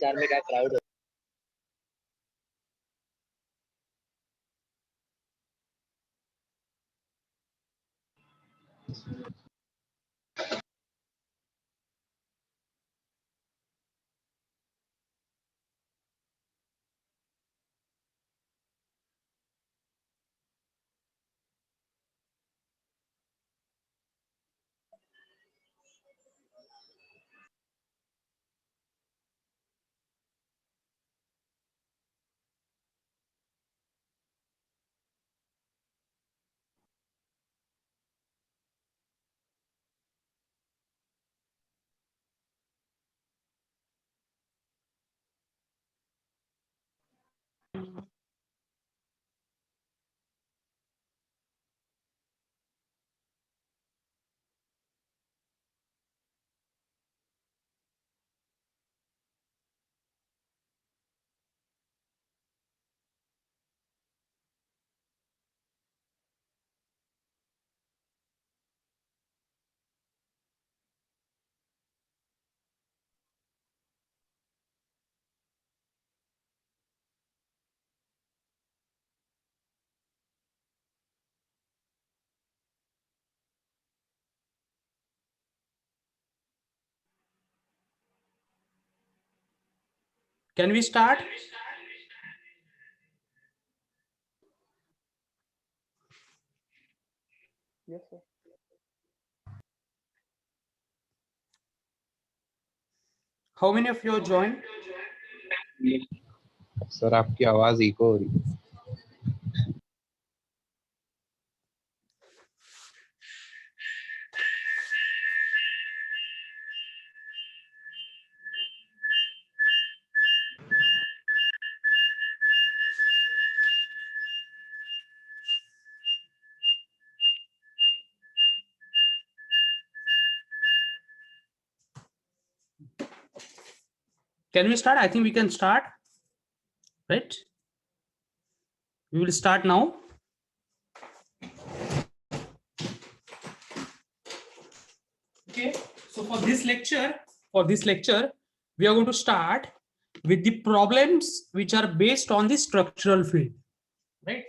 4 में क्या crowd Can we start? Yes, sir. How many of you joined? Sir आपकी आवाज इको हो रही है. Can we start? I think we can start, right? We will start now. Okay, so for this lecture, we are going to start with the problems which are based on the structural field, right?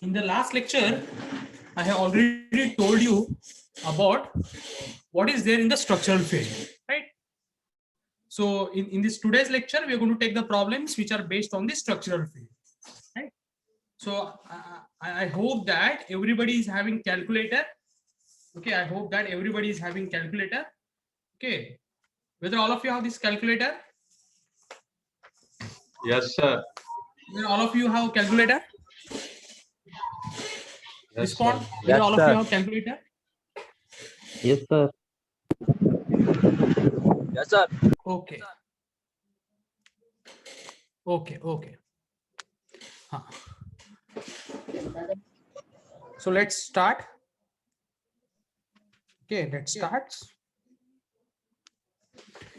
In the last lecture, I have already told you about what is there in the structural field, right? So in this today's lecture, we are going to take the problems which are based on the structural field, right? So I hope that everybody is having calculator. Okay, I hope that everybody is having calculator. Okay, whether all of you have this calculator? Yes, sir. Whether all of you have calculator? Yes, Respond. sir. Whether Yes, all of sir. you have calculator? Yes, sir. Yes, sir. Okay. Okay. Huh. So let's start. Okay, let's start.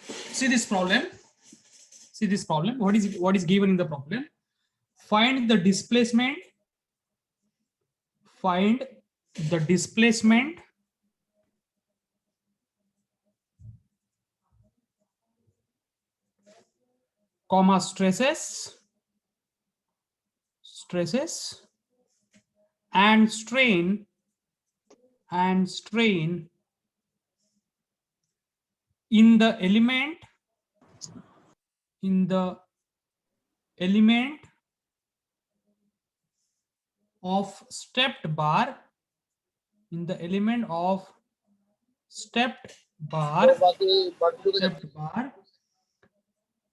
See this problem. What is given in the problem? Find the displacement. Find the displacement comma stresses and strain in the element of stepped bar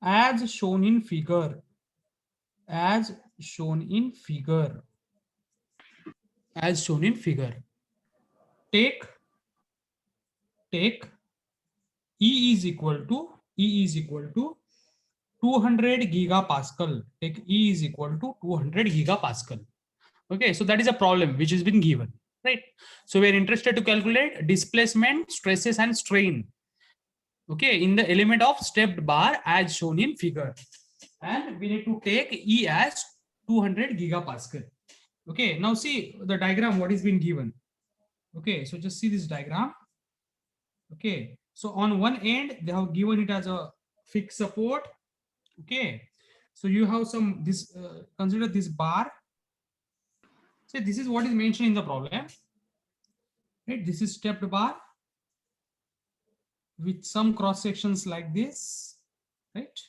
as shown in figure. Take E is equal to 200 gigapascal. Take E is equal to 200 gigapascal. Okay, so that is a problem which has been given, right? So we are interested to calculate displacement, stresses, and strain. Okay, in the element of stepped bar as shown in figure, and we need to take E as 200 gigapascal. Okay, now see the diagram what is been given. Okay, so just see this diagram. Okay, so on one end they have given it as a fixed support, Okay, so you have some this consider this bar. So this is what is mentioned in the problem, right? This is stepped bar with some cross sections like this, right?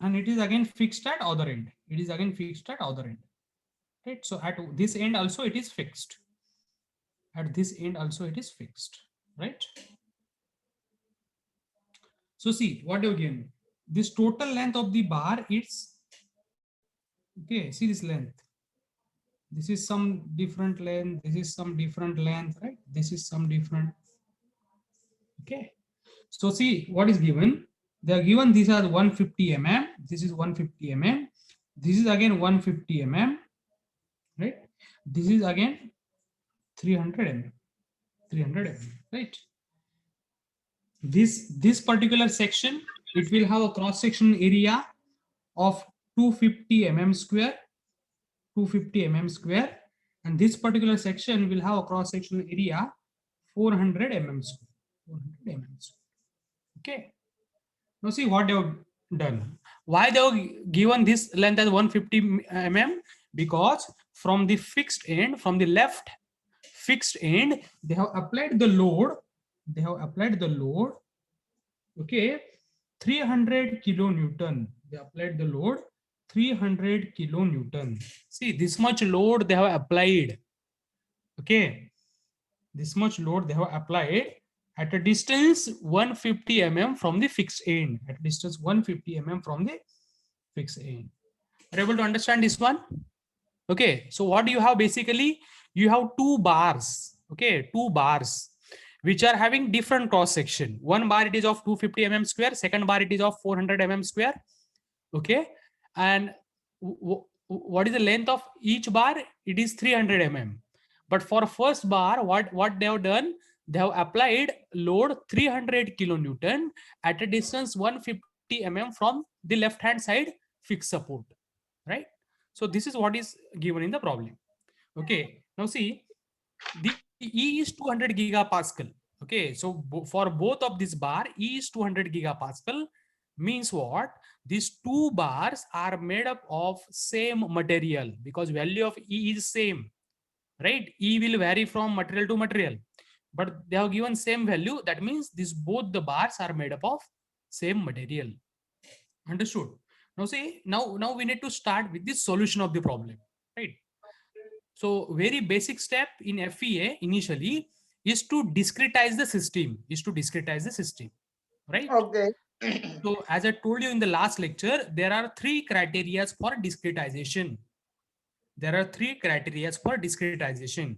And it is again fixed at other end. It is again fixed at other end, right? So at this end also it is fixed. At this end also it is fixed, right? So see what you given. This total length of the bar is, okay, see this length. This is some different length. This is some different length, right? This is some different. Okay. So see what is given. They are given these are 150 mm. This is 150 mm. This is again 150 mm, right? This is again 300 mm. 300 mm, right? This particular section, it will have a cross section area of 250 mm square, 250 mm square, and this particular section will have a cross section area 400 mm square, 400 mm square. Okay. Now see what they have done. Why they have given this length as 150 mm? Because from the fixed end, from the left fixed end, they have applied the load. They have applied the load. Okay, 300 kilonewton. They applied the load 300 kilonewton. See this much load they have applied. Okay, this much load they have applied at a distance 150 mm from the fixed end. At a distance 150 mm from the fixed end. Are you able to understand this one? Okay, so what do you have basically? You have two bars. Okay, two bars which are having different cross section. One bar it is of 250 mm square, second bar it is of 400 mm square. Okay, and what is the length of each bar? It is 300 mm. But for first bar, what they have done? They have applied load 300 kilonewton at a distance 150 mm from the left hand side fixed support, right? So this is what is given in the problem. Okay, now see, the E is 200 gigapascal. Okay, so for both of this bar, E is 200 gigapascal. Means what? These two bars are made up of same material because value of E is same, right? E will vary from material to material, but they have given same value. That means these both the bars are made up of same material. Understood? Now see, now we need to start with the solution of the problem, right? So very basic step in FEA initially is to discretize the system, right? Okay. So as I told you in the last lecture, there are three criteria for discretization. There are three criteria for discretization.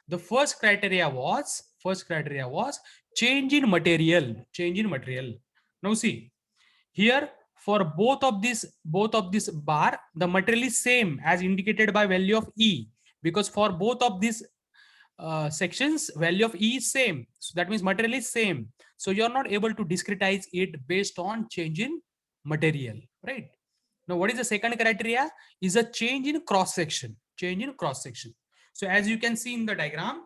The first criteria was change in material. Now see, here for both of this bar, the material is same as indicated by value of E, because for both of these sections, value of E is same. So that means material is same. So you're not able to discretize it based on change in material, right? Now, what is the second criteria? Is a change in cross section. So as you can see in the diagram,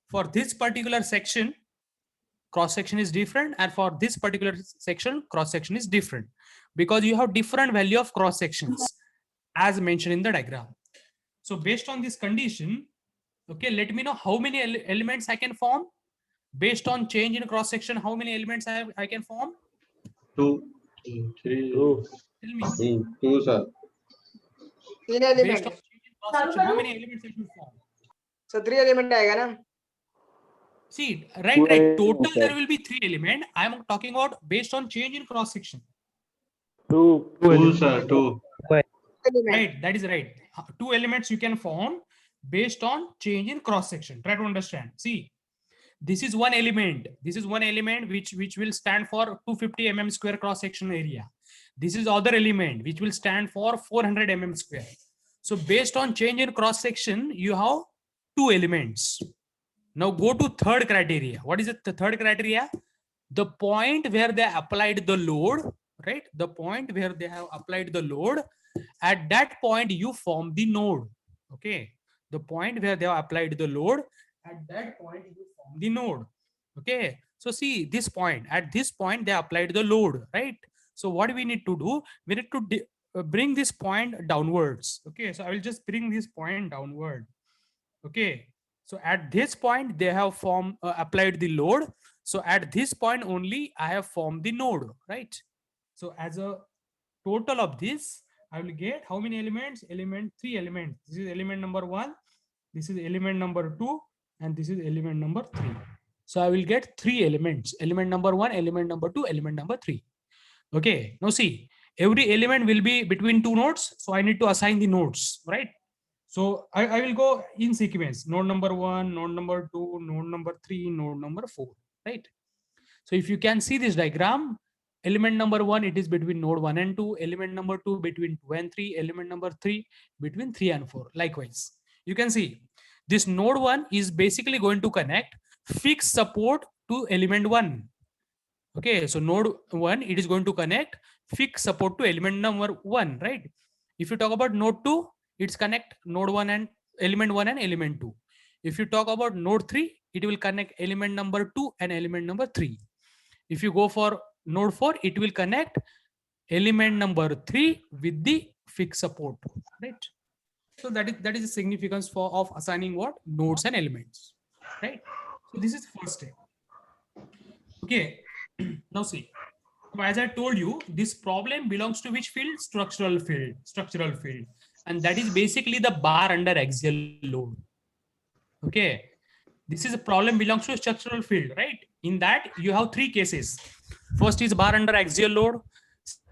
for this particular section, cross section is different, and for this particular section, cross section is different because you have different value of cross sections as mentioned in the diagram. So based on this condition, okay, let me know how many elements I can form based on change in cross section. How many elements I can form? 2, 3, 2. Tell me. 2, sir. तीन element Based on change in cross section, how many elements I should form? so 3 element आएगा ना See, right. Total there will be 3 elements. I am talking about based on change in cross section. 2, sir. 2. Right, that is right. 2 elements you can form based on change in cross section. Try to understand. See, this is one element. Which will stand for 250 mm square cross section area. This is other element which will stand for 400 mm square. So based on change in cross section, you have 2 elements. Now go to third criteria. What is the third criteria? The point where they applied the load, right? The point where they have applied the load, at that point you form the node. Okay. The point where they have applied the load, at that point you form the node. Okay, so see this point, at this point they applied the load, right? So what we need to do, we need to bring this point downwards. Okay, so I will just bring this point downward. Okay, so at this point they have formed applied the load. So at this point only I have formed the node, right? So as a total of this, I will get how many elements? Three elements. This is element number 1, this is element number 2, and this is element number 3. So I will get 3 elements: element number 1, element number 2, element number 3. Okay, now see, every element will be between 2 nodes, so I need to assign the nodes, right? So I will go in sequence: node number 1, node number 2, node number 3, node number 4, right? So if you can see this diagram, element number 1, it is between node 1 and 2, element number 2 between 2 and 3, element number 3 between 3 and 4. Likewise, you can see this node 1 is basically going to connect fixed support to element 1. Okay, so node 1, it is going to connect fixed support to element number 1, right? If you talk about node 2, it's connect node 1 and element 1 and element 2. If you talk about node 3, it will connect element number 2 and element number 3. If you go for node 4, it will connect element number 3 with the fixed support, right? So that is the significance of assigning what? Nodes and elements, right? So this is the first step. Okay, now see, as I told you, this problem belongs to which field? Structural field, and that is basically the bar under axial load. Okay, this is a problem belongs to structural field, right? In that you have 3 cases. First is bar under axial load,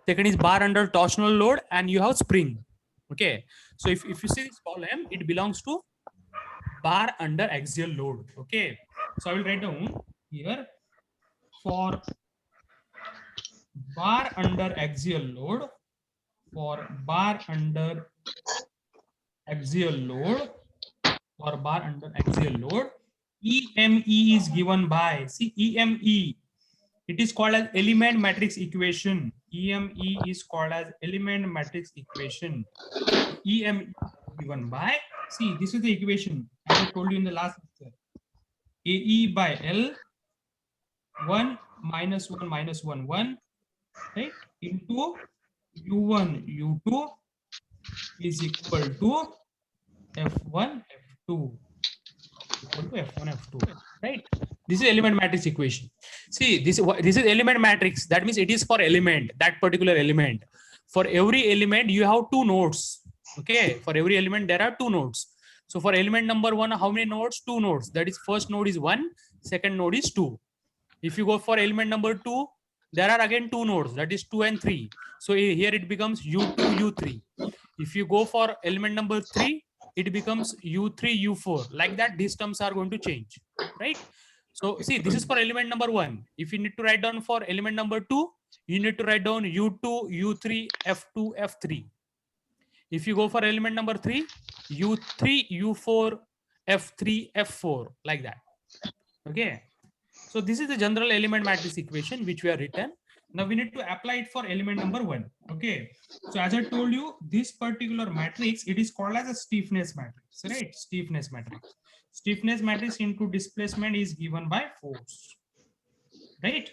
second is bar under torsional load, and you have spring. Okay, so if you see this problem, it belongs to bar under axial load. Okay, so I will write down here, for bar under axial load, for bar under axial load, for bar under axial load, EME is given by, see, EME, it is called as element matrix equation. EME is called as element matrix equation. EME given by, see, this is the equation as I told you in the last lecture. AE by L 1 minus 1 minus 1 1, right, into U1 U2 is equal to F1 F2 equal to F1 F2, right? This is element matrix equation. See, this is element matrix. That means it is for element, that particular element. For every element, you have 2 nodes. Okay, for every element, there are 2 nodes. So for element number 1, how many nodes? 2 nodes. That is, first node is 1, second node is 2. If you go for element number 2, there are again 2 nodes, that is 2 and 3. So here it becomes U2, U3. If you go for element number 3, it becomes U3, U4. Like that, these terms are going to change, right? So see, this is for element number 1. If you need to write down for element number 2, you need to write down U2, U3, F2, F3. If you go for element number 3, U3, U4, F3, F4, like that. Okay. So this is the general element matrix equation which we have written. Now we need to apply it for element number 1. Okay. So as I told you, this particular matrix, it is called as a stiffness matrix, right? Stiffness matrix. Stiffness matrix into displacement is given by force, right?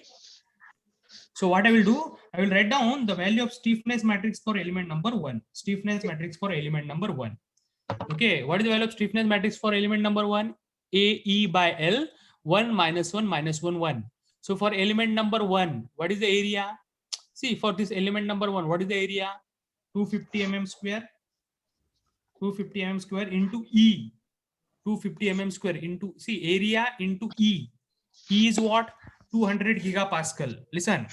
So what I will do, I will write down the value of stiffness matrix for element number 1. Stiffness matrix for element number 1. Okay. What is the value of stiffness matrix for element number 1? AE by L 1 minus 1 minus 1 1. So for element number 1, what is the area? See, for this element number 1, what is the area? 250 mm square. 250 mm square into E. 250 mm square into, see, area into E. E is what? 200 gigapascal. Listen,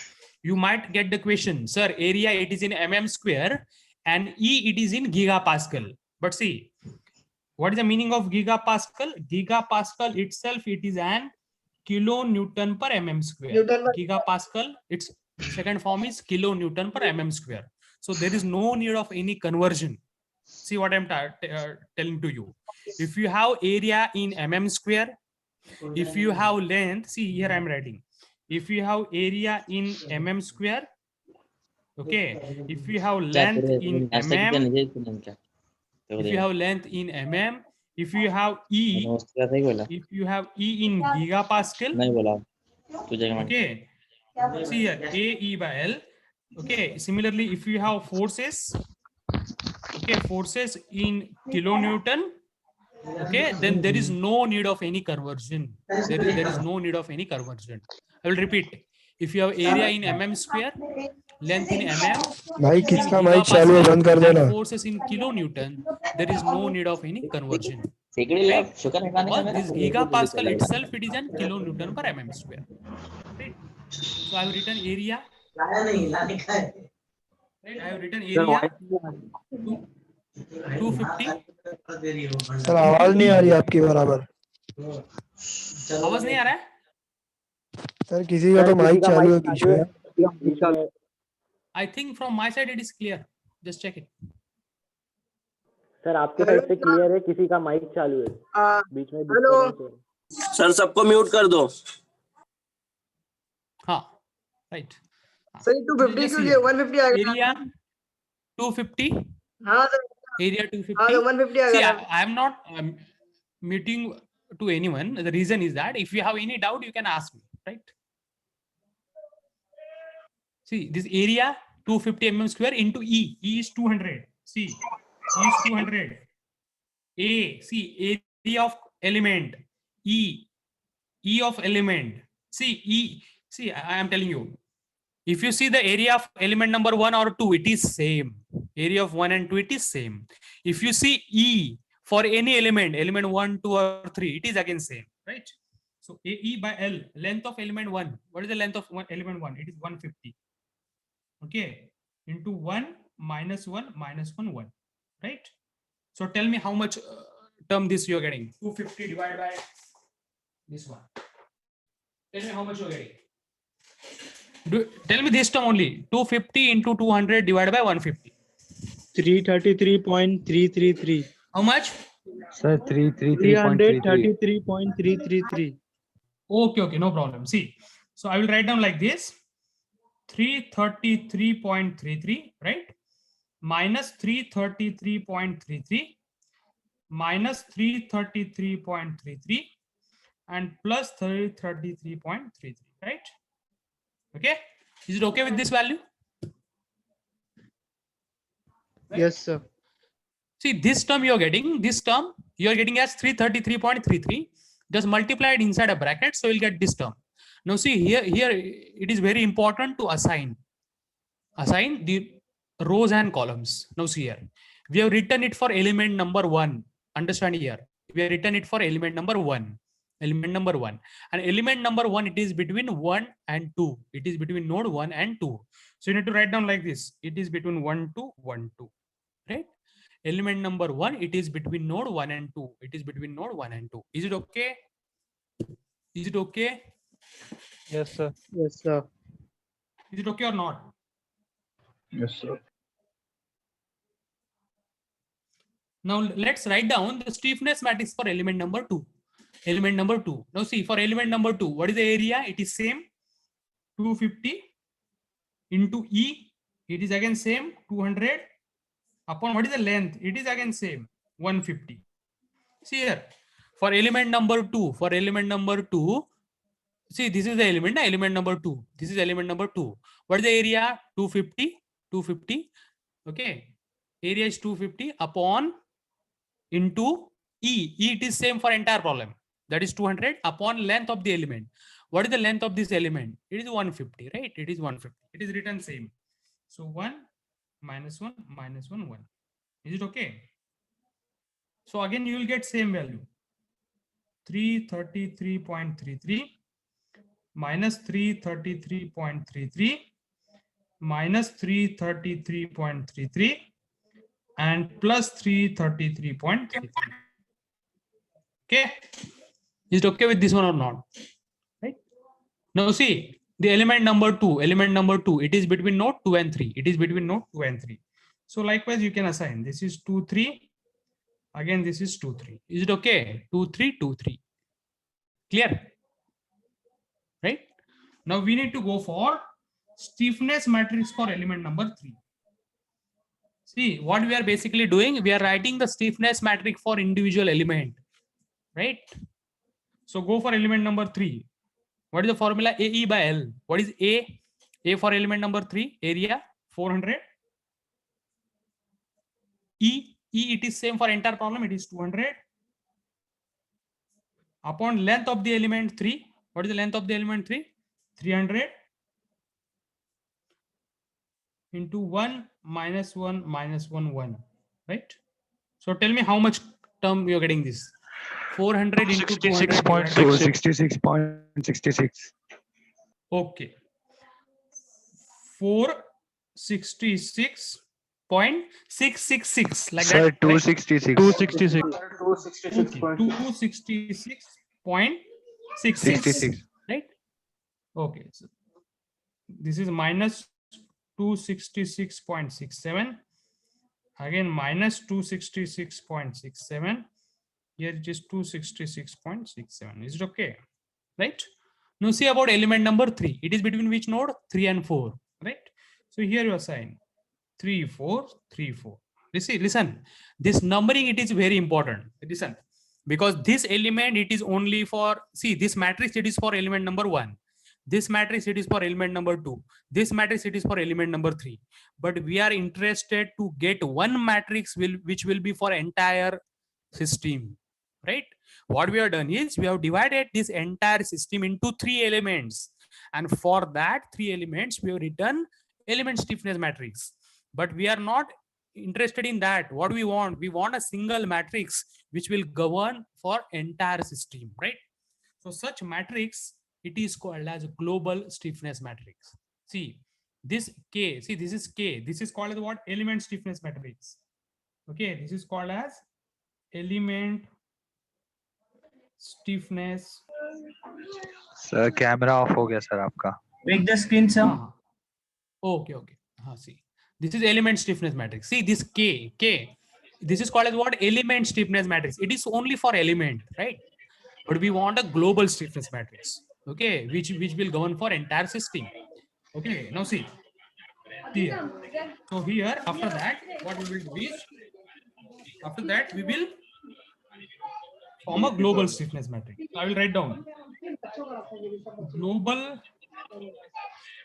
you might get the question, sir, area it is in mm square and E it is in gigapascal. But see, what is the meaning of gigapascal? Gigapascal itself, it is an kilonewton per mm square. Gigapascal, its second form is kilonewton per mm square. So there is no need of any conversion. See what I'm telling to you. If you have area in mm square, if you have length, see here I'm writing. If you have area in mm square, okay. If you have length in mm, if you have length in mm, if you have E, उसका सही बोला if you have E in gigapascal, नहीं बोला तुझे okay, see here AE by L. Okay, similarly, if you have forces, okay, forces in kilonewton, okay, then there is no need of any conversion. There is no need of any conversion. I will repeat. If you have area in mm square, length in mm, भाई in किसका mic चालू है gigapascal, बंद कर and देना forces in kilonewton, there is no need of any conversion. Second Right? शुक्र है खाने का Because मेरा this gigapascal itself, it is an kilonewton per mm square. Right? So I have written area. Right? I have written area 250. Sir आवाज नहीं आ रही आपकी बराबर आवाज नहीं आ रहा है? सर किसी का तो माइक चालू है बीच में I think from my side it is clear. Just check it. Sir आपके साइड से क्लियर है, किसी का माइक चालू है बीच में हेलो disturbance है। सर सबको म्यूट कर दो। हाँ, right. सही 250 क्यों लिया 150 आ गया Area 250. हाँ सर Area हाँ 250. तो 150 आ See, गया I am not meeting to anyone. The reason is that if you have any doubt, you can ask me, right? See, this area 250 mm square into E. E is 200. See, E is 200. A, see, area of element. E, E of element. See, E, see, I am telling you. If you see the area of element number 1 or 2, it is same. Area of 1 and 2, it is same. If you see E for any element, element 1, 2, or 3, it is again same, right? So AE by L, length of element 1. What is the length of element 1? It is 150. Okay, into 1 minus 1 minus 1, 1, right? So tell me how much term this you are getting. 250 divided by this one. Tell me how much you are getting. Tell me this term only. 250 into 200 divided by 150. 333.333 How much? Sir, 333.33. 333.333 Okay, no problem. See, so I will write down like this. 333.33, right? Minus 333.33 minus 333.33 and plus 333.33, right? Okay, is it okay with this value? Right? yes sir See, this term you are getting, this term you are getting as 333.33, just multiply it inside a bracket, so you'll get this term. Now see here it is very important to assign the rows and columns. Now see here, we have written it for element number 1. Understand here, we have written it for element number 1. Element number 1, and element number 1, it is between 1 and 2. It is between node 1 and 2. So you need to write down like this. It is between 1 to 1, 2, right? Element number 1, it is between node 1 and 2. It is between node 1 and 2. Is it okay? Is it okay? Yes, sir. yes sir Is it okay or not? Yes, sir. Now let's write down the stiffness matrix for element number 2. Element number 2. Now see, for element number 2, what is the area? It is same, 250 into E. It is again same, 200 upon what is the length? It is again same, 150. See here, for element number 2, see, this is the element, element number 2. This is element number 2. What is the area? 250. Okay, area is 250 upon into E. E, it is same for entire problem. That is 200 upon length of the element. What is the length of this element? It is 150, right? It is 150. It is written same. So 1 minus 1 minus 1, 1. Is it okay? So again, you will get same value. 333.33 minus 333.33 minus 333.33 and plus 333.33. Okay, is it okay with this one or not? Right now, see the element number 2. It is between node 2 and 3. It is between node 2 and 3. So likewise, you can assign this is 2, 3. Again, this is 2, 3. Is it okay? 2, 3, 2, 3. Clear? Right? Now we need to go for stiffness matrix for element number 3. See, what we are basically doing, we are writing the stiffness matrix for individual element, right? So go for element number 3. What is the formula? AE by L. What is A? A for element number 3, area 400. E, it is same for entire problem, it is 200. Upon length of the element 3, what is the length of the element 3? 300 into 1 minus 1 minus 1, 1, right? So tell me how much term you're getting this. 400 into 200. 66.66. Okay. 466.666 like Sir, that. 266. 266.66, right? Okay. So this is minus 266.67. Again, minus 266.67. Here it is 266.67. Is it okay? Right? Now see about element number 3. It is between which node? 3 and 4. Right? So here you assign 3, 4, 3, 4. Listen. This numbering, it is very important. Listen. Because this element, it is only for, see, this matrix, it is for element number 1. This matrix, it is for element number 2. This matrix, it is for element number 3. But we are interested to get one matrix which will be for entire system, right? What we have done is we have divided this entire system into 3 elements. And for that 3 elements, we have written element stiffness matrix. But we are not interested in that. What we want a single matrix which will govern for entire system, right? So such matrix, it is called as global stiffness matrix. See, this K, see, this is K. This is called as what? Element stiffness matrix. Okay, this is called as element stiffness. Sir, camera off हो गया sir आपका. Make the screen some. Okay. See, this is element stiffness matrix. See, this K. This is called as what? Element stiffness matrix. It is only for element, right? But we want a global stiffness matrix, okay, which will govern for entire system. Okay, now see here. So here, after that, what we will do is, after that we will form a global stiffness matrix. So I will write down global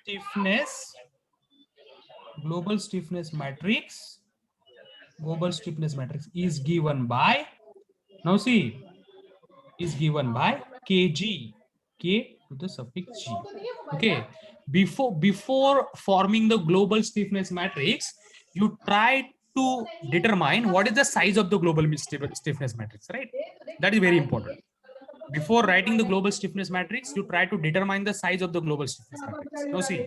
stiffness matrix. Global stiffness matrix is given by, now see, is given by Kg, K to the suffix G. Okay, before forming the global stiffness matrix, you try to determine what is the size of the global stiffness matrix, right? That is very important. Before writing the global stiffness matrix, you try to determine the size of the global stiffness matrix. Now see,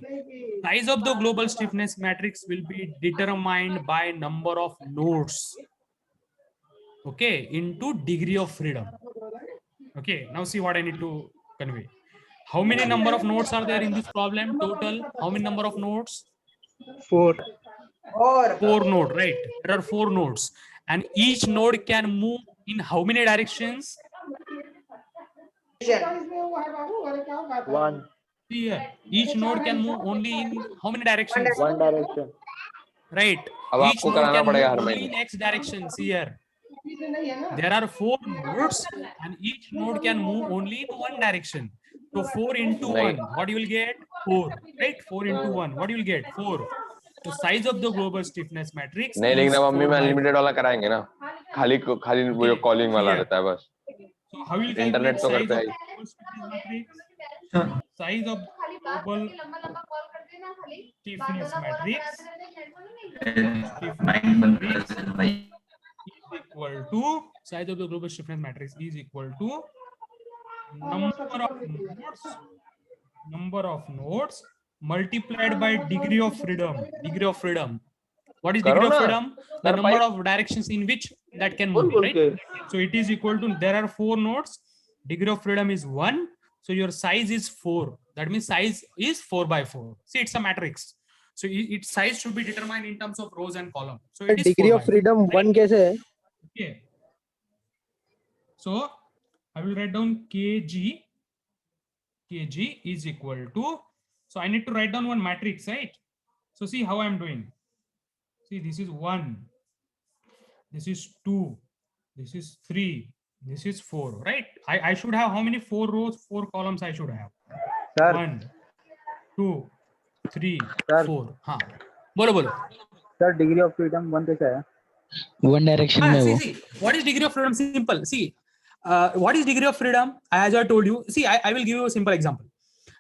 size of the global stiffness matrix will be determined by number of nodes, okay, into degree of freedom. Okay, now see what I need to convey. How many number of nodes are there in this problem total? How many number of nodes? 4. 4 nodes, right? There are 4 nodes, and each node can move in how many directions? 1. Here, each node can move only in how many directions? 1 direction. Right. Each node can move only in X directions. Here, there are 4 nodes, and each node can move only in one direction. So 4 into 1, what you will get? 4, right? 4 into 1, what you will get? 4. So size of the global stiffness matrix. नहीं लिखना mummy में unlimited वाला कराएंगे ना, खाली वो जो calling वाला रहता है बस. So how will you internet तो करते हैं. Size of global stiffness matrix is equal to, size of the global stiffness matrix is equal to number of nodes multiplied by degree of freedom. Degree of freedom. What is degree of freedom? The number of directions in which that can move, right? So it is equal to, there are 4 nodes, degree of freedom is 1, so your size is 4. That means size is 4 by 4. See, it's a matrix, so its size should be determined in terms of rows and columns. So it is degree of freedom 1 कैसे है? Okay, so I will write down kg is equal to, so I need to write down one matrix, right? So see how I am doing. See, this is 1, this is 2, this is 3, this is 4, right? I should have how many? 4 rows, 4 columns I should have. Sir. 1, 2, 3, Sir. 4. हाँ, बोलो. Sir degree of freedom 1 कैसा है? One direction में वो. See, what is degree of freedom? Simple. See, what is degree of freedom? As I told you, see, I will give you a simple example.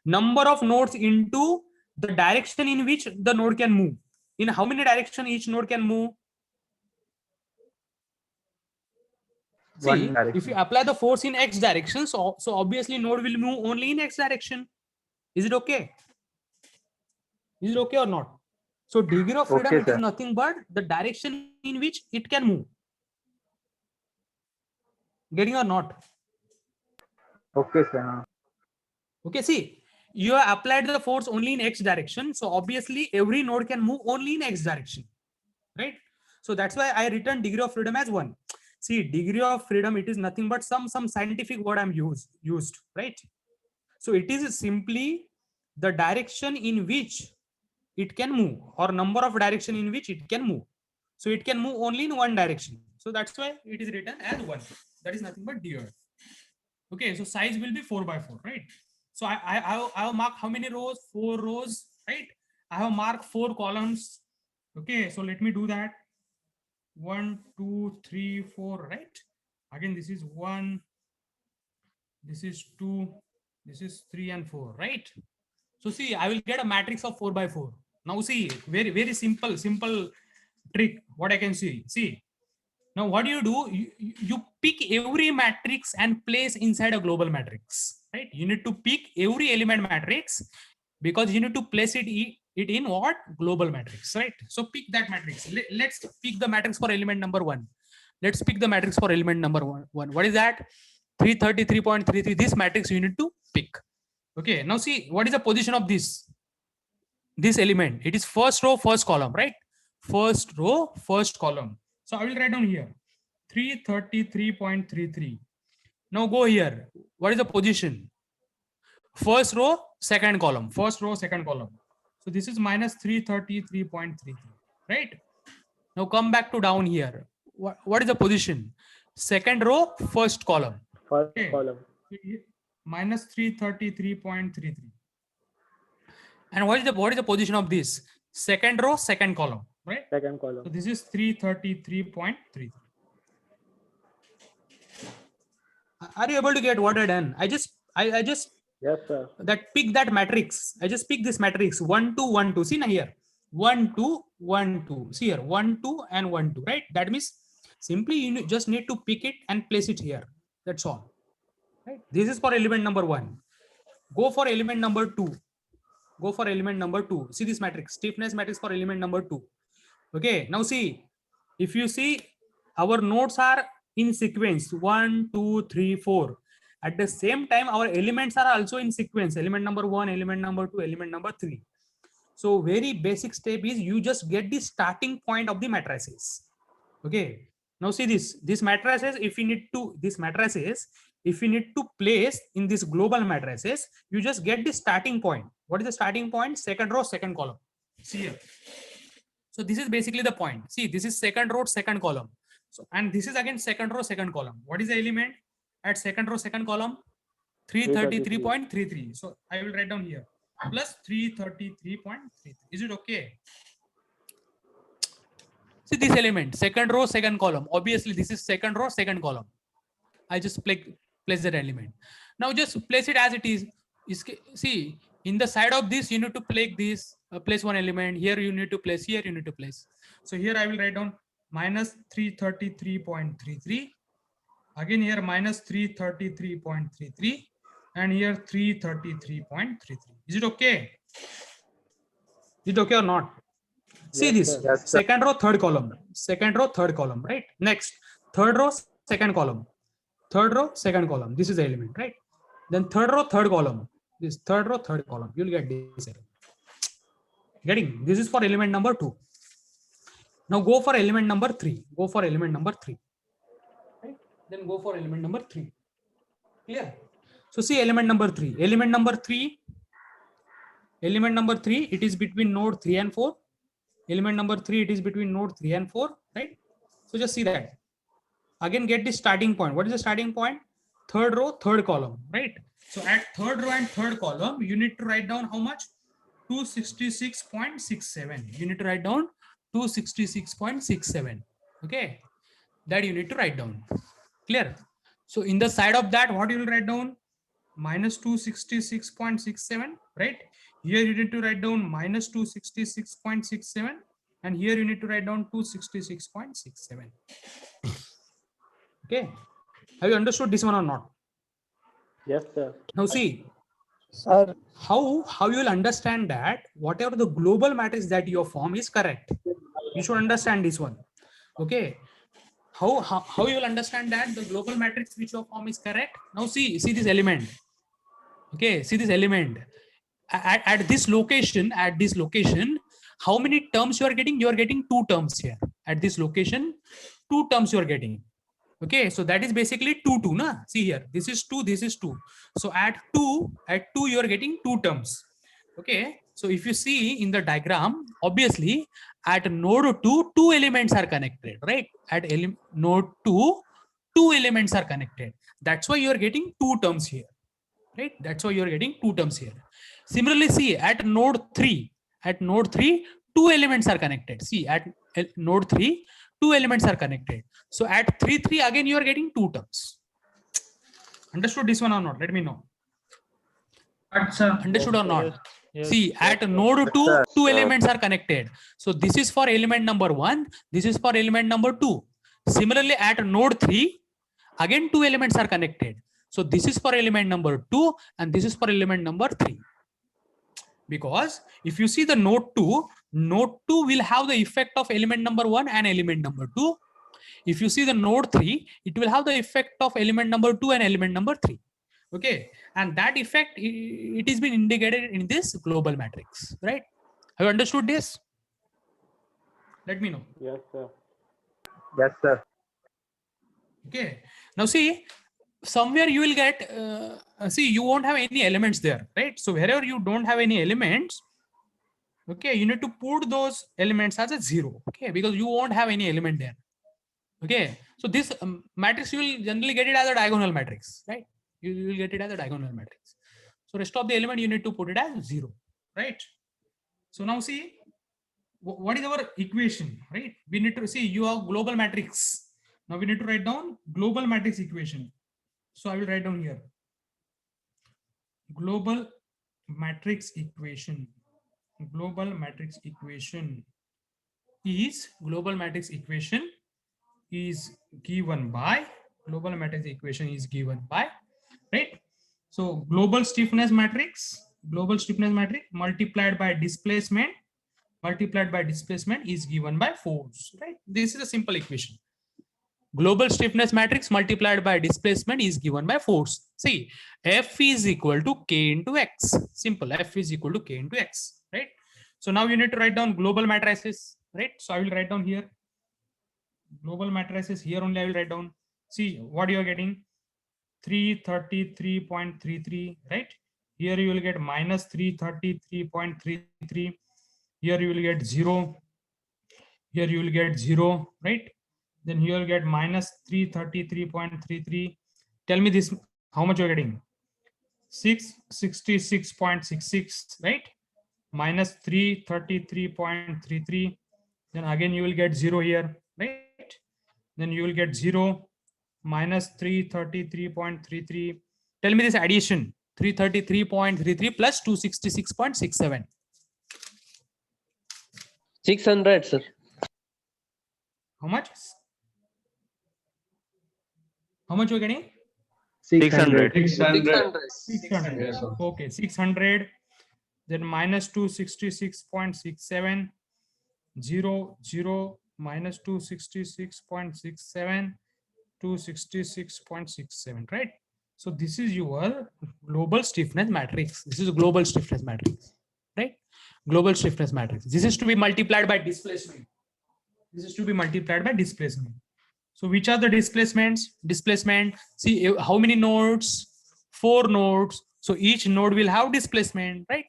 Number of nodes into the direction in which the node can move. In how many direction each node can move? See, if you apply the force in x direction, so obviously node will move only in x direction. Is it okay? Is it okay or not? So degree of freedom, it is nothing but the direction in which it can move. Getting or not? Okay, sir. Okay, see, you have applied the force only in x direction, so obviously every node can move only in x direction, right? So that's why I written degree of freedom as 1. See, degree of freedom, it is nothing but some scientific word I'm used, right? So it is simply the direction in which it can move, or number of direction in which it can move. So it can move only in one direction. So that's why it is written as 1. That is nothing but dr. Okay, so size will be 4 by 4, right? So I have marked how many rows? 4 rows, right? I have marked 4 columns. Okay, so let me do that. 1, 2, 3, 4, right? Again, this is 1, this is 2, this is 3 and 4, right? So see, I will get a matrix of 4 by 4. Now see, very simple trick. What I can see. See, now what do? You pick every matrix and place inside a global matrix, right? You need to pick every element matrix because you need to place it in what? Global matrix, right? So pick that matrix. Let's pick the matrix for element number 1. Let's pick the matrix for element number 1. What is that? 333.33. This matrix you need to pick. Okay, now see, what is the position of this element? It is first row, first column, right? First row, first column. So I will write down here 333.33. Now go here. What is the position? First row, second column. First row, second column. So this is minus 333.33, right? Now come back to down here. What is the position? Second row, first column. First column. Minus 333.33. And what is the position of this? Second row, second column, right? Second column. So this is 333.33. Are you able to get what I done? I just Yes, sir. pick that matrix. I just pick this matrix 1 2 1 2. See now here 1 2 1 2. See here 1 2 and 1 2, right? That means simply you just need to pick it and place it here. That's all. Right? This is for element number 1. Go for element number 2. Go for element number 2. See this matrix, stiffness matrix for element number 2. Okay, now see, if you see, our nodes are in sequence 1 2 3 4. At the same time, our elements are also in sequence. Element number 1, element number 2, element number 3. So very basic step is you just get the starting point of the matrices. Okay. Now see this matrices, if you need to place in this global matrices, you just get the starting point. What is the starting point? Second row, second column. See here. So this is basically the point. See, this is second row, second column. So, and this is again second row, second column. What is the element at second row, second column? 333.33. So I will write down here plus 333.33. Is it okay? See this element, second row, second column. Obviously, this is second row, second column. I just place that element. Now just place it as it is. See, in the side of this, you need to place one element. Here you need to place. Here you need to place. So here I will write down minus 333.33. Again here minus 333.33, and here 333.33. Is it okay? Is it okay or not? See this, second row, third column, second row, third column, right? Next, third row, second column, third row, second column. This is the element, right? Then third row, third column, this third row, third column. You'll get this element. Getting? This is for element number 2. Now go for element number 3. Go for element number 3. Right? Then go for element number 3. Clear? So see element number 3. Element number 3, it is between node 3 and 4. Element number 3, it is between node 3 and 4, right? So just see that. Again, get the starting point. What is the starting point? Third row, third column, right? So at third row and third column, you need to write down how much? 266.67. You need to write down 266.67. Okay, that you need to write down. Clear? So in the side of that, what you will write down? Minus 266.67, right? Here you need to write down minus 266.67, and here you need to write down 266.67. Okay, have you understood this one or not? Yes, sir. Now see Sir, how you will understand that whatever the global matrix that you form is correct. You should understand this one. Okay, how you will understand that the global matrix which you form is correct? Now see this element. Okay, see this element at this location. How many terms you are getting? You are getting 2 terms here at this location. 2 terms you are getting. Okay, so that is basically 2 2 na. See here, this is 2, this is 2. So at 2 you are getting 2 terms. Okay, so if you see in the diagram, obviously at node 2 2 elements are connected, right? At node 2 2 elements are connected. That's why you are getting 2 terms here, right? That's why you are getting 2 terms here. Similarly, see at node 3 2 elements are connected. See at node 3 2 elements are connected. So at 3 3 again you are getting 2 terms. Understood this one or not? Let me know. Understood or not? Yes, See at node 2 2 elements are connected. So this is for element number 1, this is for element number 2. Similarly at node 3 again 2 elements are connected. So this is for element number 2 and this is for element number 3. Because if you see the node 2 will have the effect of element number 1 and element number 2. If you see the node 3, it will have the effect of element number 2 and element number 3. Okay, and that effect, it is been indicated in this global matrix, right? Have you understood this? Let me know. Yes, sir. Yes, sir. Okay, now see, somewhere you will get, see, you won't have any elements there, right? So wherever you don't have any elements, okay, you need to put those elements as a 0, okay, because you won't have any element there. Okay, so this matrix you will generally get it as a diagonal matrix, right? You will get it as a diagonal matrix. So rest of the element you need to put it as 0, right? So now see, what is our equation, right? We need to see you have global matrix. Now we need to write down global matrix equation. So I will write down here global matrix equation. Global matrix equation is given by right? So global stiffness matrix multiplied by displacement is given by force, right? This is a simple equation. Global stiffness matrix multiplied by displacement is given by force. See, F is equal to K into X. Simple. F is equal to K into X, right? So now you need to write down global matrices, right? So I will write down here global matrices. Here only I will write down. See what you are getting. 333.33, right? Here you will get minus 333.33. Here you will get 0. Here you will get 0, right? Then you will get minus 333.33. Tell me this, how much you are getting? 666.66, right? Minus 333.33. Then again you will get 0 here, right? Then you will get 0 minus 333.33. Tell me this addition. 333.33 plus 266.67. 600, sir. How much? How much you are getting? 600. 600. 600. Okay, 600. Then minus 266.67. 0, 0, minus 266.67. 266.67, right? So this is your global stiffness matrix. This is a global stiffness matrix, right? Global stiffness matrix. This is to be multiplied by displacement. This is to be multiplied by displacement. So which are the displacements? Displacement, see how many nodes? 4 nodes. So each node will have displacement, right?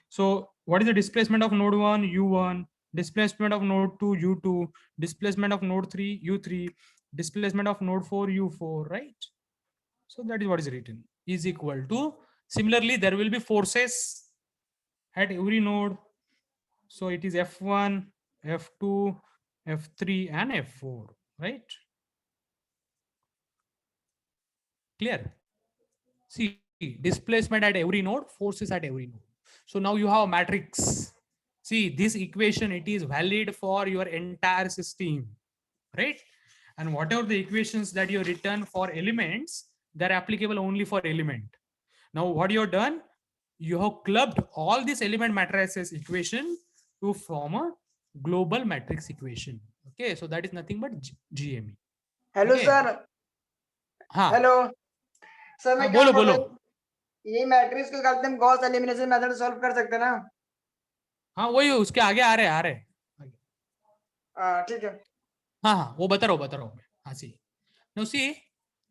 So what is the displacement of node 1? U1. displacement of node 2 u2, displacement of node 3 u3, displacement of node 4 u4, right? So that is what is written, is equal to, similarly there will be forces at every node. So it is F1, F2, F3 and F4, right? Clear? See, displacement at every node, forces at every node. So now you have a matrix. See, this equation, it is valid for your entire system, right? And whatever the equations that you written for elements, they're applicable only for element. Now what you have done, you have clubbed all these element matrices equation to form a global matrix equation. Okay, so that is nothing but GME. Hello Okay. Sir, हाँ, hello sir, मैं हाँ, क्या बोलो बोल बोलो। रहा हूँ, ये मैट्रिक्स को करते हम गॉस एलिमिनेशन मेथड सॉल्व कर सकते हैं ना? हाँ वही उसके आगे आ रहे ठीक है। हाँ हाँ वो बता रहा हूँ मैं। हाँ see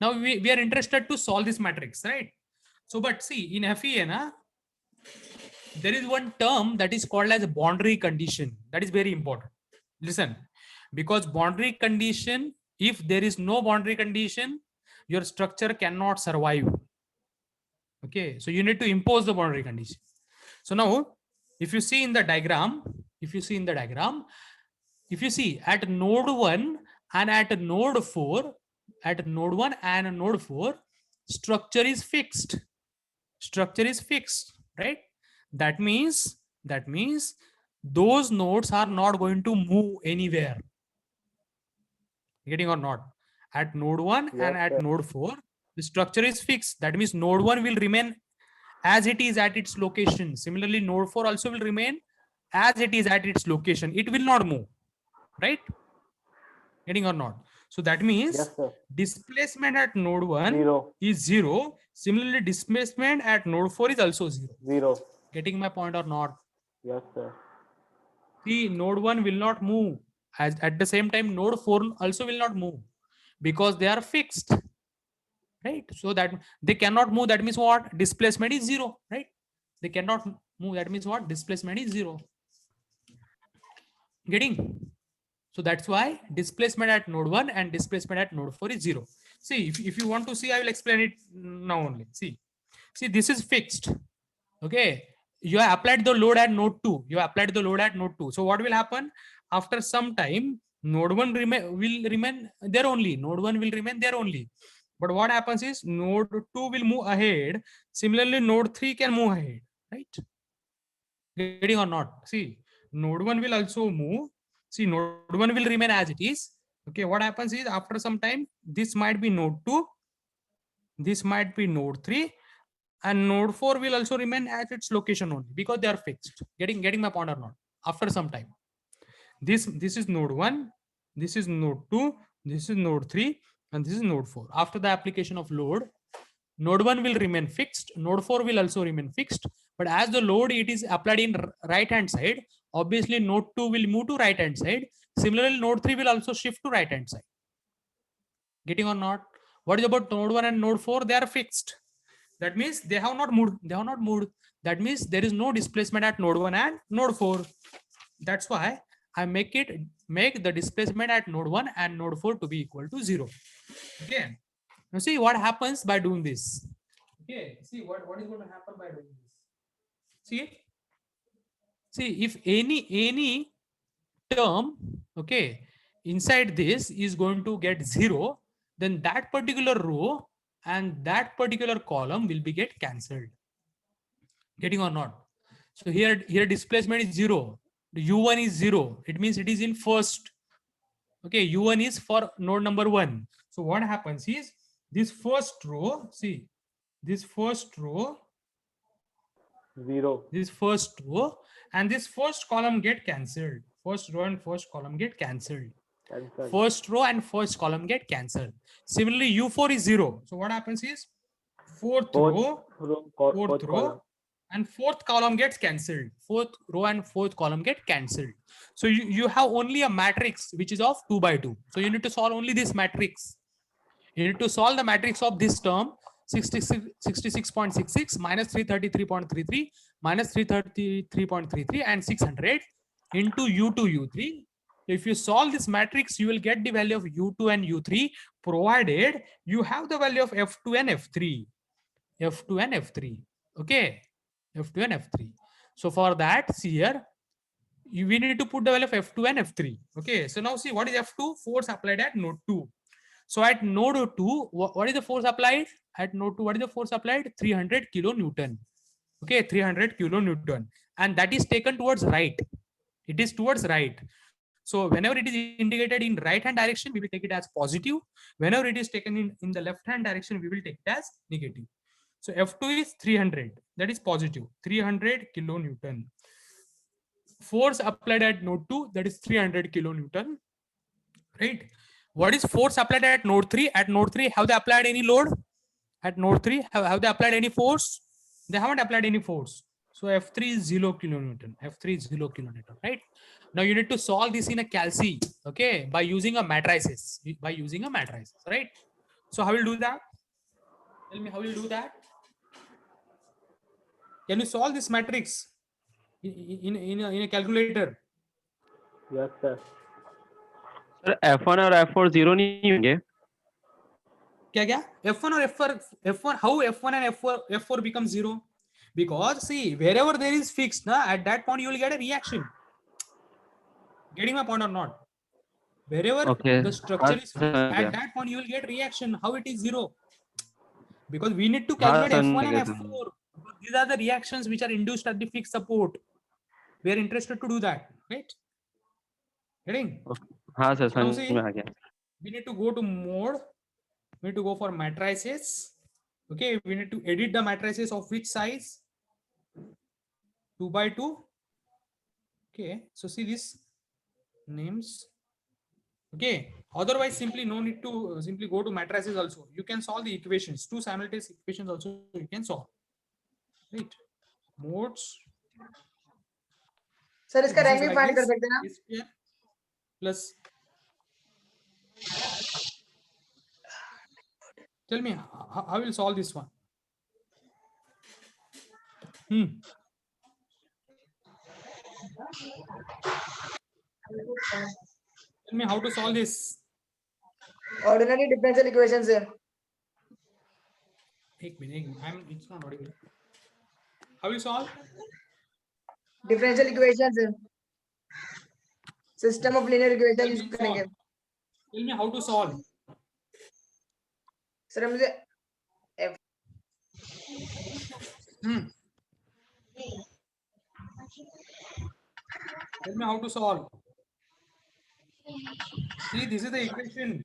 now we are interested to solve this matrix, right? So but see in FEA na, there is one term that is called as a boundary condition. That is very important. Listen, because boundary condition, if there is no boundary condition, your structure cannot survive. Okay, so you need to impose the boundary condition. So now if you see in the diagram, if you see at node 1 and at node 4, at node 1 and node 4, structure is fixed, right? That means those nodes are not going to move anywhere. Getting or not? At node 1 Yes, and at sir. node 4, the structure is fixed. That means node 1 will remain as it is at its location. Similarly, node 4 also will remain as it is at its location. It will not move, right? Getting or not? So that means Yes, sir. displacement at node 1 Zero. is 0. Similarly, displacement at node 4 is also 0. Zero. Getting my point or not? Yes, sir. See, node 1 will not move. As at the same time, node 4 also will not move because they are fixed, right? So that they cannot move. That means what? Displacement is 0, right? They cannot move. That means what? Displacement is 0. Getting? So that's why displacement at node 1 and displacement at node 4 is 0. See, if you want to see, I will explain it now only. See, this is fixed. Okay. You have applied the load at node 2. So what will happen? After some time, node 1 will remain there only. But what happens is node 2 will move ahead. Similarly, node 3 can move ahead, right? Getting or not? See, node 1 will also move. See, node 1 will remain as it is. Okay, what happens is after some time, this might be node 2, this might be node 3, and node 4 will also remain at its location only because they are fixed. Getting my point or not? After some time, this is node 1, this is node 2, this is node 3, and this is node 4. After the application of load, node 1 will remain fixed, node 4 will also remain fixed. But as the load it is applied in right hand side, obviously node 2 will move to right hand side. Similarly, node 3 will also shift to right hand side. Getting or not? What is about node 1 and node 4? They are fixed. That means they have not moved. That means there is no displacement at node 1 and node 4. That's why I make the displacement at node 1 and node 4 to be equal to 0. Okay. Now see what happens by doing this. Okay. See what is going to happen by doing this. See if any term, okay, inside this is going to get 0, then that particular row and that particular column will be get cancelled. Getting or not? So here displacement is 0. The u1 is 0. It means it is in first. Okay, u1 is for node number 1. So what happens is this first row, see this first row, 0. this first row and this first column get cancelled. First row and first column get cancelled. First row and first column get cancelled. Similarly, u4 is 0. So what happens is fourth row and fourth column gets cancelled. Fourth row and fourth column get cancelled. So you have only a matrix which is of 2 by 2. So you need to solve only this matrix. You need to solve the matrix of this term 66.66 minus 333.33 minus 333.33 and 600. into U2, U3. If you solve this matrix, you will get the value of U2 and U3, provided you have the value of F2 and F3. F2 and F3. Okay. F2 and F3. So for that, see here, we need to put the value of F2 and F3. Okay. So now see, what is F2? Force applied at node 2. So at node 2, what is the force applied? At node 2, what is the force applied? 300 kilonewton. Okay, 300 kilonewton. And that is taken towards right. It is towards right. So whenever it is indicated in right hand direction, we will take it as positive. Whenever it is taken in the left hand direction, we will take it as negative. So F2 is 300. That is positive. 300 kilonewton. Force applied at node 2, that is 300 kilonewton. Right? What is force applied at node 3? At node 3, have they applied any load? At node 3, have they applied any force? They haven't applied any force. So F3 is 0 kilonewton. F3 is 0 kilonewton, right? Now you need to solve this in a calci, okay, by using a matrices. By using a matrices, right? So how will you do that? Tell me how will you do that? Can you solve this matrix in a calculator? Yes, sir. Sir F1 और F4 0 नहीं होंगे? क्या F1 or F4 how F1 and F4 become 0? Because see, wherever there is fixed, at that point you will get a reaction. Getting my point or not? Wherever the structure is fixed, at that point you will get reaction. How it is 0? Because we need to calculate F1 and F4. These are the reactions which are induced at the fixed support. We are interested to do that, right? Getting? हाँ sir, Now समझ see, में आ गया. we need to go to mode. We need to go for matrices. Okay, we need to edit the matrices of which size? 2 by 2. Okay, so see these names. Okay, otherwise simply no need to simply go to matrices also. You can solve the equations. Two simultaneous equations also you can solve. Right? Modes. Sir इसका This rank is भी like find कर this, सकते हैं ना? a square plus. Tell me how will solve this one? Tell me how to solve this. Ordinary differential equation से. एक minute. It's not audible. How will you solve? Differential equation से. System of linear equation use करेंगे. Tell me how to solve. Sir मुझे Tell me how to solve. See, this is the equation.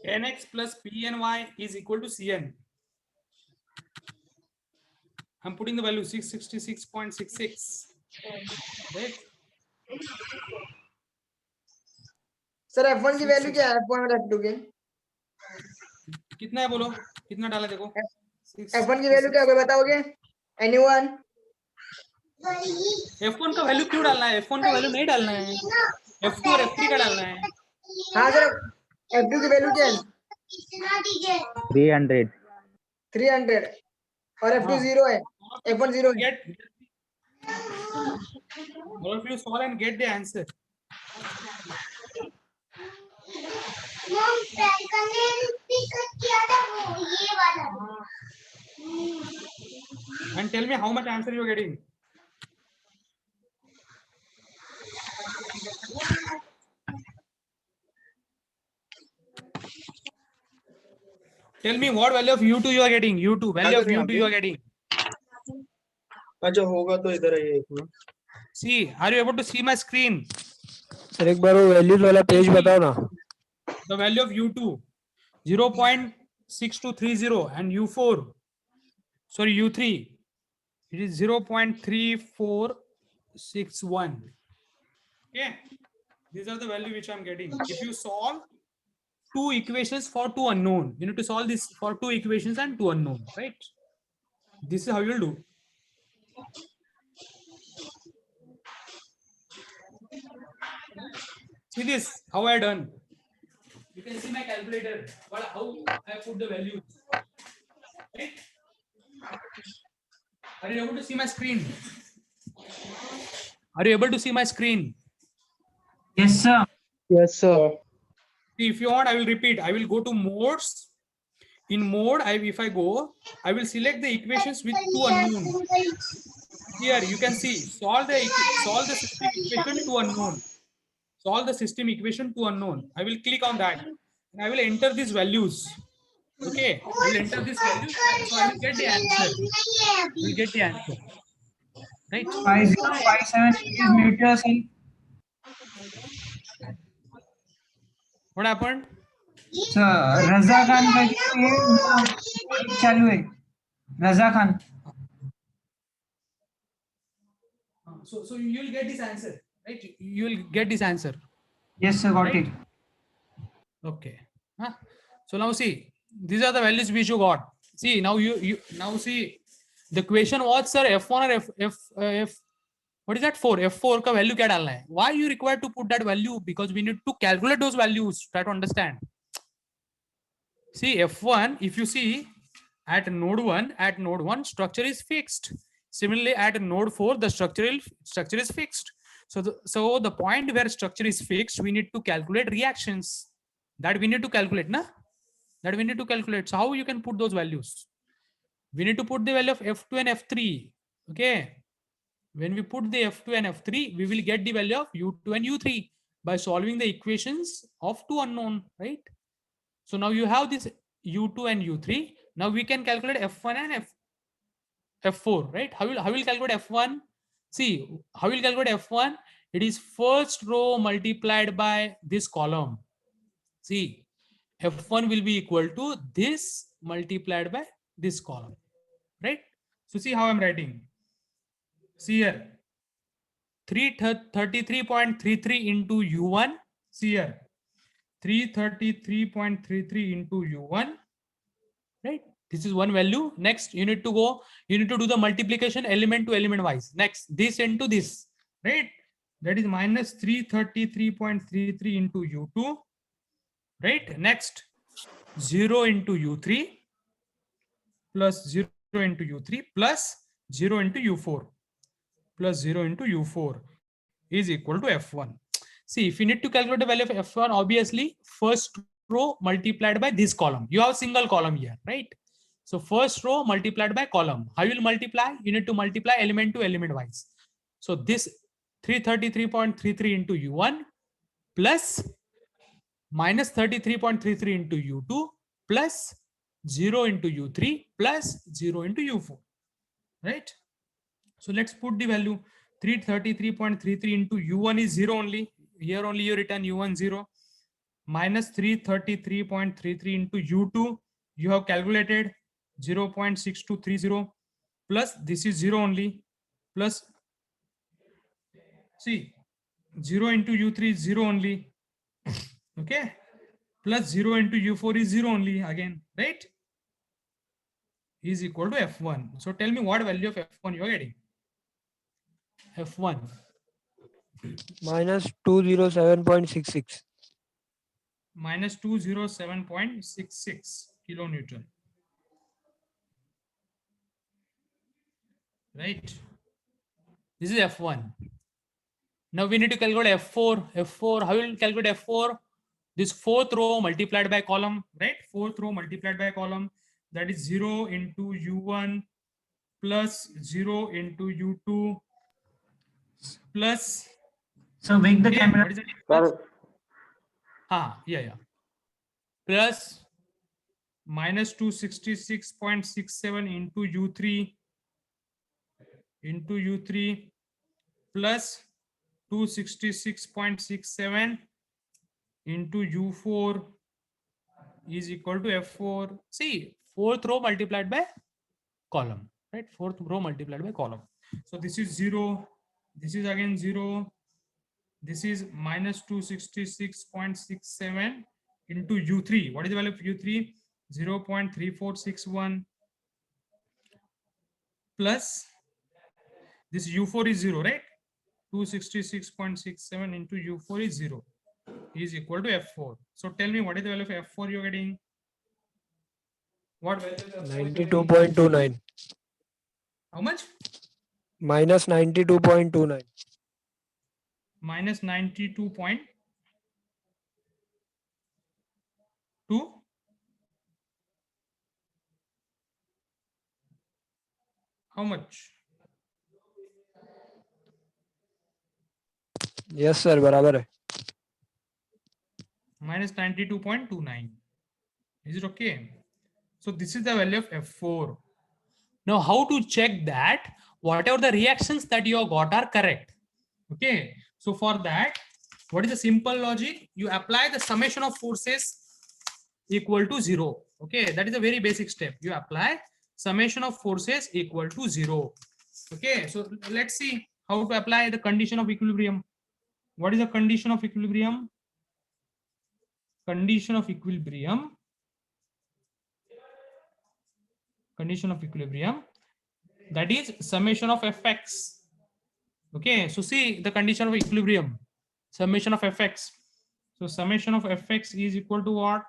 Nx plus Pny is equal to Cn. I'm putting the value 666.66. Right? Sir F1 की value क्या है? F1 और F2 की? कितना है बोलो? कितना डाला देखो? F1 की वैल्यू क्या है बताओगे? Anyone? F1 का वैल्यू क्यों डालना है? F1 का वैल्यू नहीं डालना है. F2 और F3 का डालना है. हाँ सर, F2 की वैल्यू क्या है? 300. 300 और F2 0 है. F1 0 है. All of you solve and get the answer. And tell me how much answer you are getting. Tell me what value of U2 you are getting. U2 value of U2 you are getting. अच्छा होगा तो इधर आइए एक minute. See, are you able to see my screen? Sir एक बार वो values वाला page बताओ ना. The value of U2 0.6230 and U4, sorry U3, it is 0.3461. Okay, these are the value which I'm getting. If you solve two equations for two unknown, you need to solve this for two equations and two unknown, right? This is how you'll do. See this, how I done. You can see my calculator, but how I put the values. Right? Are you able to see my screen? Are you able to see my screen? Yes, sir. Yes, sir. See, if you want, I will repeat. I will go to modes. In mode, if I go, I will select the equations with two unknowns. Here you can see solve the system equation to unknown. Solve the system equation to unknown. I will click on that and I will enter these values. Okay, I will enter these values, so I will get the answer. Will get the answer. Right? 5057 meters in What happened? Raza Khan का जो ये उनका mic चालू है Raza Khan So you will get this answer, right? You will get this answer. yes sir got Right? it Okay. Huh? So now see, these are the values which you got. See, now you now see the question was, sir, F1 or F what is that for? F4 का value क्या डालना है? Why you required to put that value? Because we need to calculate those values. Try to understand. See, F1, if you see at node 1, structure is fixed. Similarly, at node 4, the structure is fixed. So the point where structure is fixed, we need to calculate reactions. That we need to calculate, na? That we need to calculate. So how you can put those values? We need to put the value of F2 and F3. Okay. When we put the F2 and F3, we will get the value of U2 and U3 by solving the equations of two unknown, right? So now you have this U2 and U3. Now we can calculate F1 and F4, right? How will calculate F1? See, how will calculate F1? It is first row multiplied by this column. See, F1 will be equal to this multiplied by this column, right? So see how I'm writing. See here, 333.33 into U1. See here, 333.33 into U1, right? This is one value. Next, you need to do the multiplication element to element wise. Next, this into this, right? That is minus 333.33 into U2, right? Next, 0 into U3 plus 0 into U3 plus 0 into U4 plus 0 into U4 is equal to F1. See, if you need to calculate the value of F1, obviously first row multiplied by this column. You have single column here, right? So first row multiplied by column. How you will multiply? You need to multiply element to element wise. So this 333.33 into U1 plus minus 33.33 into U2 plus 0 into U3 plus 0 into U4, right? So let's put the value 333.33 into U1 is 0 only. Here only you return U1 0 minus 333.33 into U2. You have calculated 0.6230 plus this is 0 only plus see 0 into U3 is 0 only. Okay, plus 0 into U4 is 0 only again, right? Is equal to F1. So tell me what value of F1 you are getting. F1 minus 207.66. minus 207.66 kilonewton, right? This is F1. Now we need to calculate F4. How will you calculate F4? This fourth row multiplied by column, right? Fourth row multiplied by column, that is 0 into U1 plus 0 into U2 plus. so wake the camera What is it? Sir, Yeah. Plus minus 266.67 into U3 plus 266.67 into U4 is equal to F4. See, fourth row multiplied by column, right? Fourth row multiplied by column. So this is 0. This is again 0. This is minus 266.67 into U3. What is the value of U3? 0.3461 plus this U4 is 0, right? 266.67 into U4 is 0 is equal to F4. So tell me what is the value of F4 you're getting? What value is F4? 92.29. How much? Minus 92.29. minus 92.2. How much? Yes sir बराबर है. Minus 92.29. Is it okay? So this is the value of F4. Now how to check that whatever the reactions that you have got are correct? Okay. So for that, what is the simple logic? You apply the summation of forces equal to 0. Okay. That is a very basic step. You apply summation of forces equal to 0. Okay. So let's see how to apply the condition of equilibrium. What is the condition of equilibrium? Condition of equilibrium. Condition of equilibrium, that is summation of fx. Okay, so see the condition of equilibrium, summation of fx. So summation of fx is equal to what?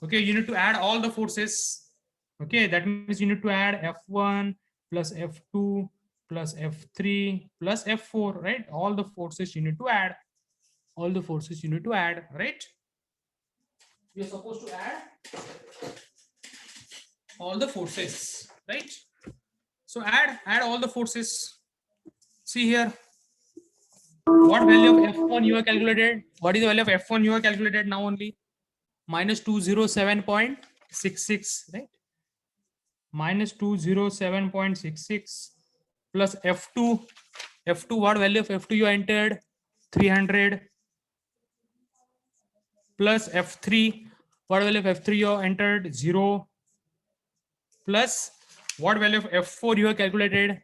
Okay, you need to add all the forces. Okay, that means you need to add f1 plus f2 plus f3 plus f4, right? All the forces you need to add. All the forces you need to add, right? You're supposed to add all the forces, right? So add all the forces. See here, what value of F1 you have calculated? What is the value of F1 you have calculated now only? Minus 207.66, right? Minus 207.66 plus F2. F2, what value of F2 you entered? 300 plus F3. What value of F3 you entered? 0. Plus what value of F4 you have calculated?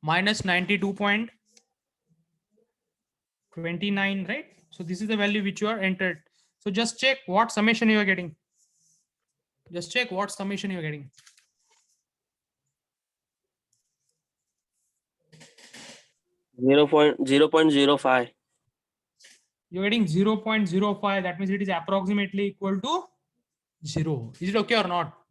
Minus 92.29, right? So this is the value which you are entered. So just check what summation you are getting. Just check what summation you are getting. Zero point 0.05. You're getting 0.05. That means it is approximately equal to 0. Is it okay or not?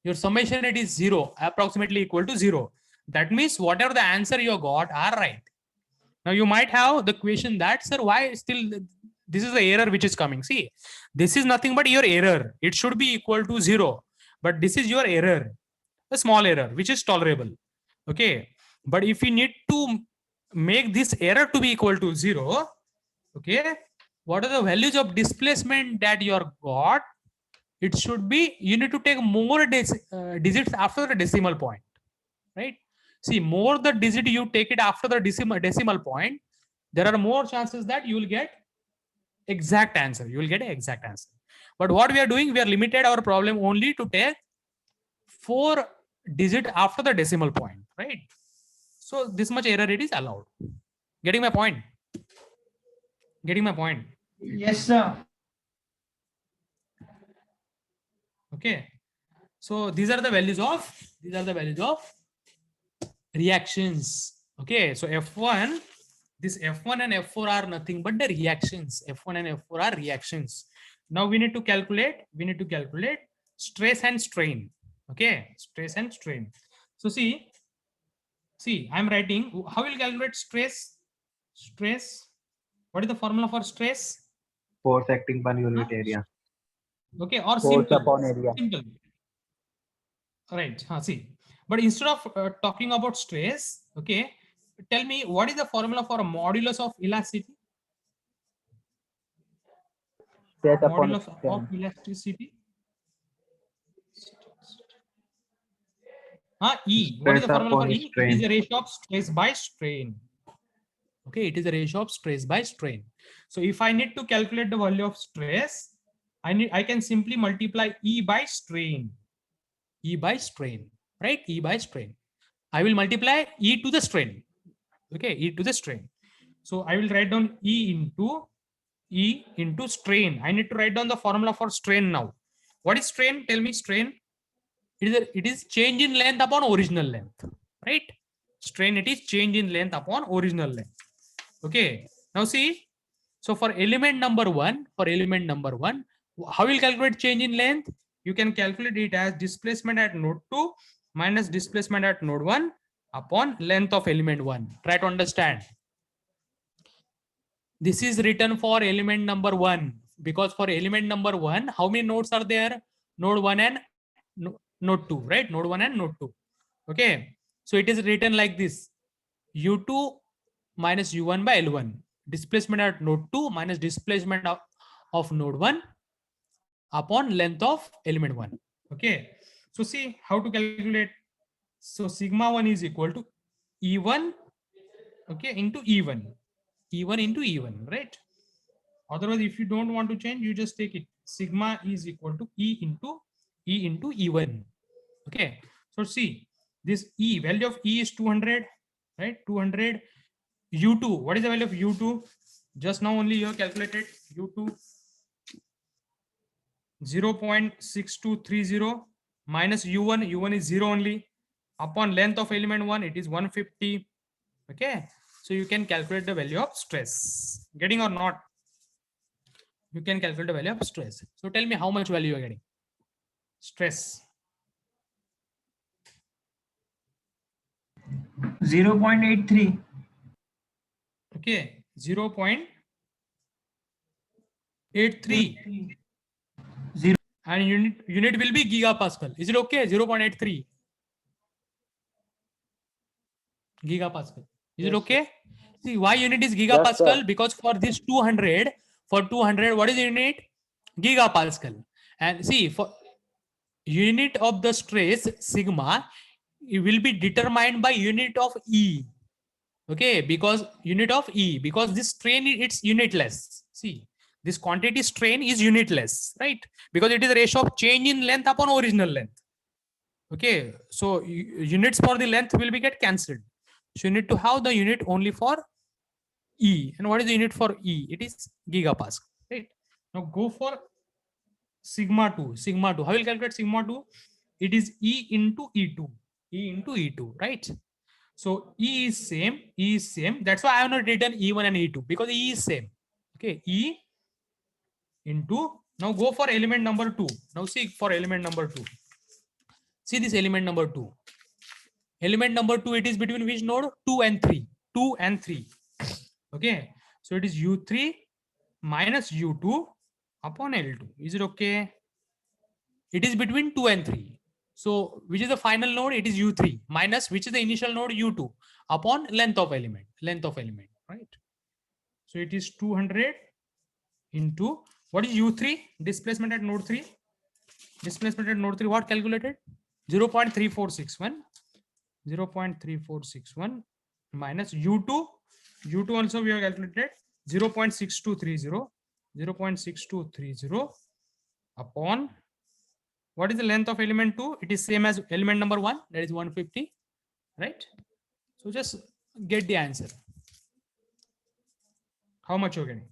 Your summation rate is 0, approximately equal to 0. That means whatever the answer you got are right. Now you might have the question that, sir, why still this is the error which is coming? See, this is nothing but your error. It should be equal to 0, but this is your error, a small error which is tolerable. Okay, but if you need to make this error to be equal to 0, okay, what are the values of displacement that you are got? It should be, you need to take more digits after the decimal point, right? See, more the digit you take it after the decimal point, there are more chances that you will get exact answer. You will get an exact answer. But what we are doing, we are limited our problem only to take 4 digit after the decimal point, right? So this much error it is allowed. Getting my point? Getting my point? Yes, sir. Okay, so these are the values of reactions. Okay, so F1, this F1 and F4 are nothing but the reactions. F1 and F4 are reactions. Now we need to calculate stress and strain. Okay, stress and strain. So see, I'm writing how will calculate stress. What is the formula for stress? Force acting per unit area. Okay, or Force simple. upon area. Simple. Right. See, but instead of talking about stress, okay, tell me what is the formula for a modulus of elasticity? Modulus of elasticity. E. What is the formula for E? It is the ratio of stress by strain. Okay, it is the ratio of stress by strain. So if I need to calculate the value of stress, I can simply multiply E by strain. E by strain, right? E by strain. I will multiply E to the strain. Okay, E to the strain. So I will write down E into strain. I need to write down the formula for strain now. What is strain? Tell me strain. It is change in length upon original length, right? Strain, it is change in length upon original length. Okay, now see, so for element number 1, how will you calculate change in length? You can calculate it as displacement at node 2 minus displacement at node 1 upon length of element 1. Try to understand. this is written for element number 1, because for element number 1, how many nodes are there? Node 1 and node 2, right? Node 1 and node 2. Okay, so it is written like this: u2 minus u1 by L1, displacement at node 2 minus displacement of node 1 upon length of element 1. Okay, so see how to calculate. So sigma 1 is equal to E1, okay, into E1, E1 into E1, right? Otherwise, if you don't want to change, you just take it. Sigma is equal to E into E1. Okay, so see, this E, value of E is 200, right? 200. U2, what is the value of U2? Just now only you have calculated U2 0.6230 minus U1 is 0 only, upon length of element 1, it is 150. Okay, so you can calculate the value of stress. Getting or not? You can calculate the value of stress. So tell me how much value you are getting. Stress. 0.83. Okay, 0.83. And unit will be gigapascal. Is it okay? 0.83 gigapascal. Is it okay? See why unit is gigapascal? Yes, because for this 200, what is the unit? Gigapascal. And see, for unit of the stress sigma, it will be determined by unit of E. Okay, because unit of E, because this strain, it's unitless. See, this quantity strain is unitless, right? Because it is a ratio of change in length upon original length. Okay, so units for the length will be get cancelled. So you need to have the unit only for E. And what is the unit for E? It is gigapascal, right? Now go for sigma 2. Sigma 2. How will you calculate sigma 2? It is E into E2. E into E2, right? So E is same. E is same. That's why I have not written E1 and E2, because E is same. Okay, E into, now go for element number 2. Now see for element number 2. See this element number 2. Element number 2, it is between which node? 2 and 3. 2 and 3. Okay, so it is U3 minus U2 upon L2. Is it okay? It is between 2 and 3. So which is the final node? It is U3 minus which is the initial node? U2 upon length of element, right? So it is 200 into, what is U3? Displacement at node 3. Displacement at node 3, what calculated? 0.3461. 0.3461 minus U2. U2 also we have calculated 0.6230. 0.6230 upon, what is the length of element 2? It is same as element number 1, that is 150, right? So just get the answer. How much you're getting?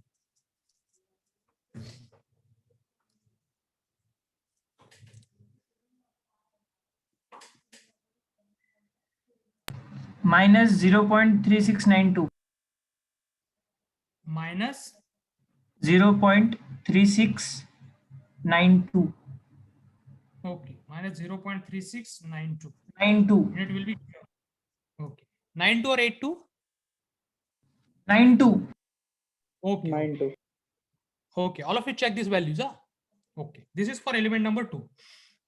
Minus 0.3692. Minus 0.3692. Okay, minus 0.3692. 92. Unit will be okay. 92 or 82? 92. Okay. 92. Okay, all of you check these values. Huh? Okay, this is for element number 2.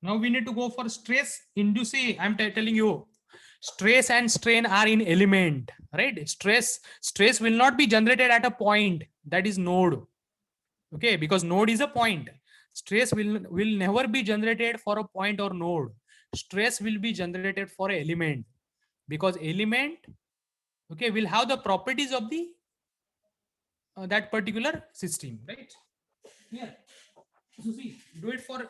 Now we need to go for stress inducing. I'm telling you, stress and strain are in element, right? Stress will not be generated at a point, that is node. Okay, because node is a point. Stress will never be generated for a point or node. Stress will be generated for an element, because element, okay, will have the properties of the that particular system, right? Yeah. So see, do it for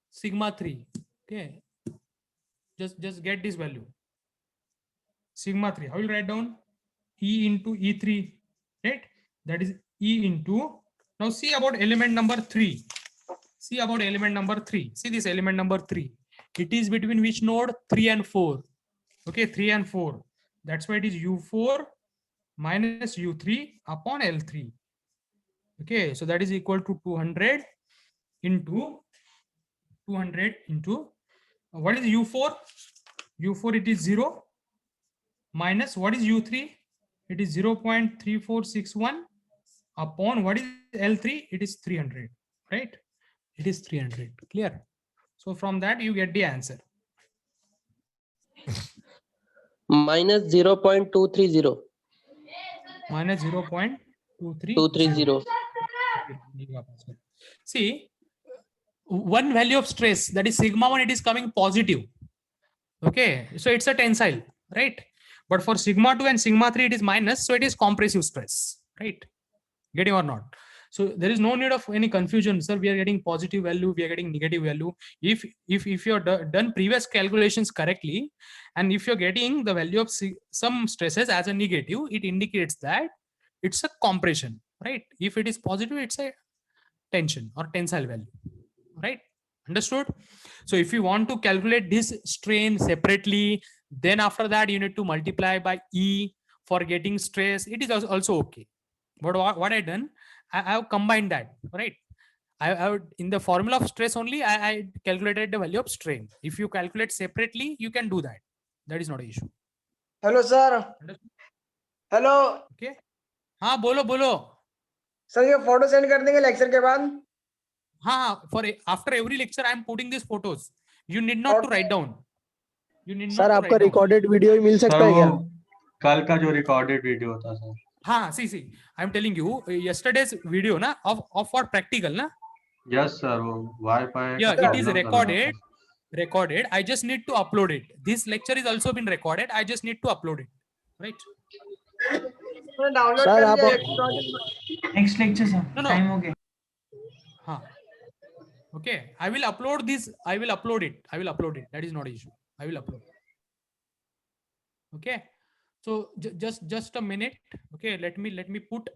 sigma 3. Okay, just get this value. Sigma 3, how will you write down? E into E3, right? That is E into, now see about element number 3. See about element number 3. See this element number 3. It is between which node? 3 and 4. Okay, 3 and 4. That's why it is U4 minus U3 upon L3. Okay, so that is equal to 200 into what is U4? U4 it is 0 minus what is U3? It is 0.3461 upon what is L3? It is 300, right? It is 300. Clear? So from that you get the answer. minus 0.230. Minus 0.23. 230. See, one value of stress, that is sigma 1, it is coming positive. Okay, so it's a tensile, right? But for sigma 2 and sigma 3, it is minus, so it is compressive stress, right? Getting or not? So there is no need of any confusion, sir. We are getting positive value, we are getting negative value. If you are done previous calculations correctly, and if you're getting the value of some stresses as a negative, it indicates that it's a compression, right? If it is positive, it's a tension or tensile value, right? Understood? So if you want to calculate this strain separately, then after that you need to multiply by E for getting stress. It is also okay. But what I done, I have combined that, right? I would, in the formula of stress only, I calculated the value of strain. If you calculate separately, you can do that. That is not an issue. Hello, sir. Hello. Okay. हाँ बोलो बोलो. Sir ये photo send कर देंगे lecture के बाद. हाँ, for after every lecture I am putting these photos. You need not to write down. You need not. Sir to आपका write down. रिकॉर्डेड वीडियो ही मिल सर सकता है क्या? वो कल का जो रिकॉर्डेड वीडियो था सर. हाँ, see, I am telling you yesterday's video na of what practical na. Yes sir वो wifi. Yeah, it is recorded. I just need to upload it. This lecture is also been recorded. I just need to upload it, right? Download sir कर आप दिया. Next lecture sir. No. Time हो गया. हाँ. Okay, I will upload this. I will upload it. That is not an issue. I will upload. Okay. So just a minute. Okay, let me put